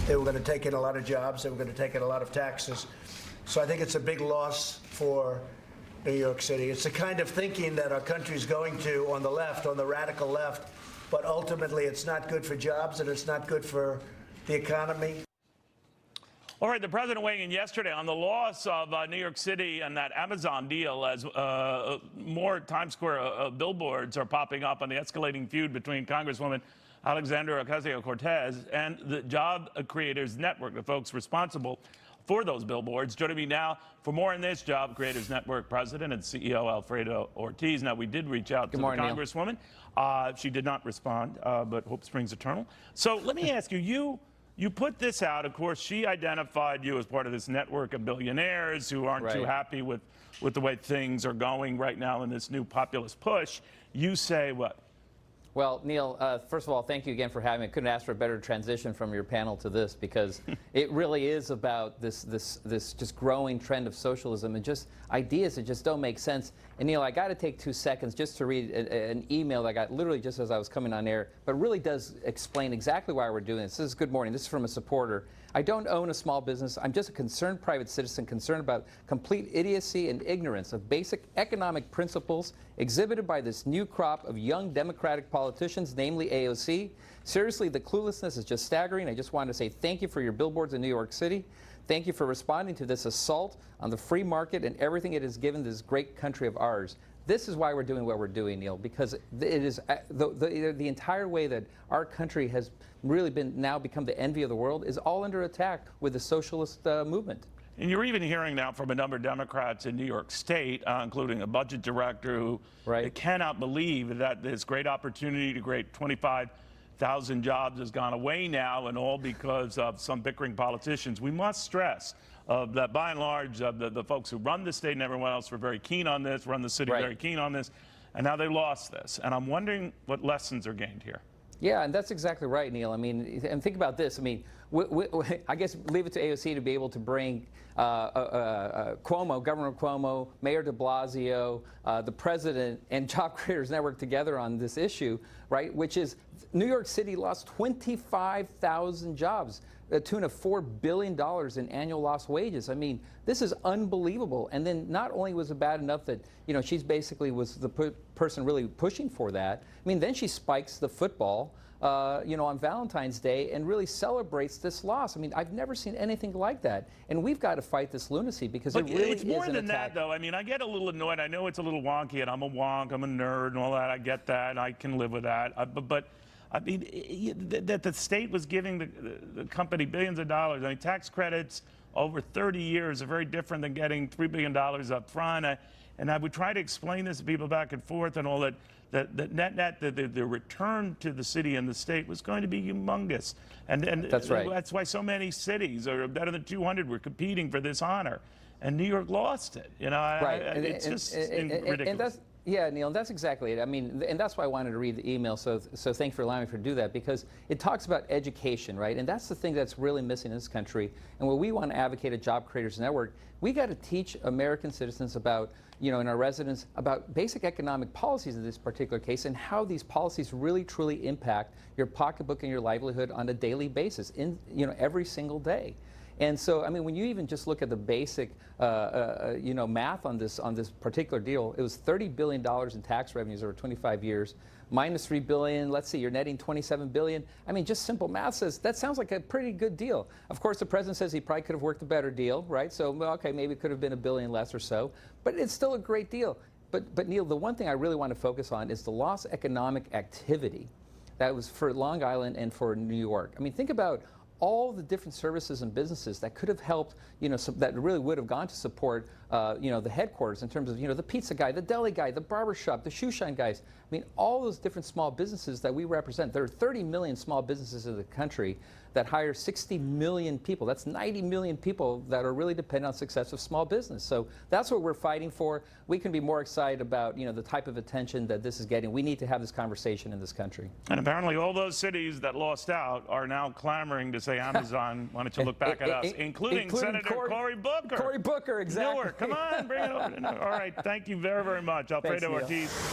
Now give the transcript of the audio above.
They were going to take in a lot of jobs. They were going to take in a lot of taxes. So I think it's a big loss for New York City. It's the kind of thinking that our country's going to on the left, on the radical left, but ultimately it's not good for jobs and it's not good for the economy. All right, the president weighing in yesterday on the loss of New York City and that Amazon deal as more Times Square billboards are popping up on the escalating feud between Congresswoman Alexandria Ocasio-Cortez and the Job Creators Network, the folks responsible for those billboards. Joining me now for more on this, Job Creators Network President and CEO Alfredo Ortiz. Now, we did reach out to the Congresswoman. She did not respond, but hope springs eternal. So let me ask you, you put this out. Of course, she identified you as part of this network of billionaires who aren't too happy with the way things are going right now in this new populist push. You say what? Well, Neil, first of all, thank you again for having me. I couldn't ask for a better transition from your panel to this, because it really is about this just growing trend of socialism and just ideas that just don't make sense. And Neil, I got to take 2 seconds just to read an email that I got literally just as I was coming on air, but really does explain exactly why we're doing this. This is good morning. This is from a supporter. I don't own a small business. I'm just a concerned private citizen concerned about complete idiocy and ignorance of basic economic principles exhibited by this new crop of young Democratic politicians, namely AOC. Seriously, the cluelessness is just staggering. I just wanted to say thank you for your billboards in New York City. Thank you for responding to this assault on the free market and everything it has given this great country of ours. This is why we're doing what we're doing, Neil, because it is the entire way that our country has really now become the envy of the world is all under attack with the socialist movement. And you're even hearing now from a number of Democrats in New York State, including a budget director who cannot believe that this great opportunity to create 25,000 jobs has gone away now, and all because of some bickering politicians. We must stress that by and large, the folks who run the state and everyone else were very keen on this, run the city very keen on this, and now they lost this. And I'm wondering what lessons are gained here. Yeah, and that's exactly right, Neil. I mean, and think about this. I mean, I guess leave it to AOC to be able to bring Cuomo, Governor Cuomo, Mayor de Blasio, the president, and Job Creators Network together on this issue, right? Which is New York City lost 25,000 jobs, a tune of $4 billion in annual lost wages. I mean, this is unbelievable. And then not only was it bad enough that, you know, she's basically was the person really pushing for that. I mean, then she spikes the football, you know, on Valentine's Day and really celebrates this loss. I mean, I've never seen anything like that. And we've got to fight this lunacy because it really is an attack. It's more than that, though. I mean, I get a little annoyed. I know it's a little wonky, and I'm a wonk, I'm a nerd, and all that. I get that. I can live with that. But I mean, that the state was giving the company billions of dollars. I mean, tax credits over 30 years are very different than getting $3 billion up front. And I would try to explain this to people back and forth and all that. That net, the return to the city and the state was going to be humongous. And that's right. That's why so many cities, or better than 200, were competing for this honor. And New York lost it. You know, it's just ridiculous. Yeah, Neil, that's exactly it. I mean, and that's why I wanted to read the email, so thanks for allowing me to do that, because it talks about education, right? And that's the thing that's really missing in this country. And what we want to advocate at Job Creators Network, we got to teach American citizens about, you know, and our residents about basic economic policies in this particular case and how these policies really truly impact your pocketbook and your livelihood on a daily basis, in, you know, every single day. And so, I mean, when you even just look at the basic, you know, math on this particular deal, it was $30 billion in tax revenues over 25 years, minus $3 billion. Let's see, you're netting $27 billion. I mean, just simple math says that sounds like a pretty good deal. Of course, the president says he probably could have worked a better deal, right? So, well, okay, maybe it could have been $1 billion less or so, but it's still a great deal. But Neil, the one thing I really want to focus on is the lost economic activity that was for Long Island and for New York. I mean, think about all the different services and businesses that could have helped, you know, that really would have gone to support, you know, the headquarters in terms of, you know, the pizza guy, the deli guy, the barber shop, the shoe shine guys. I mean, all those different small businesses that we represent. There are 30 million small businesses in the country that hire 60 million people. That's 90 million people that are really dependent on success of small business. So that's what we're fighting for. We can be more excited about, you know, the type of attention that this is getting. We need to have this conversation in this country. And apparently all those cities that lost out are now clamoring to say, Amazon, why don't you look back at us, including Senator Cory Booker. Cory Booker, exactly. Newark, come on, bring it over. All right, thank you very, very much. Alfredo Ortiz.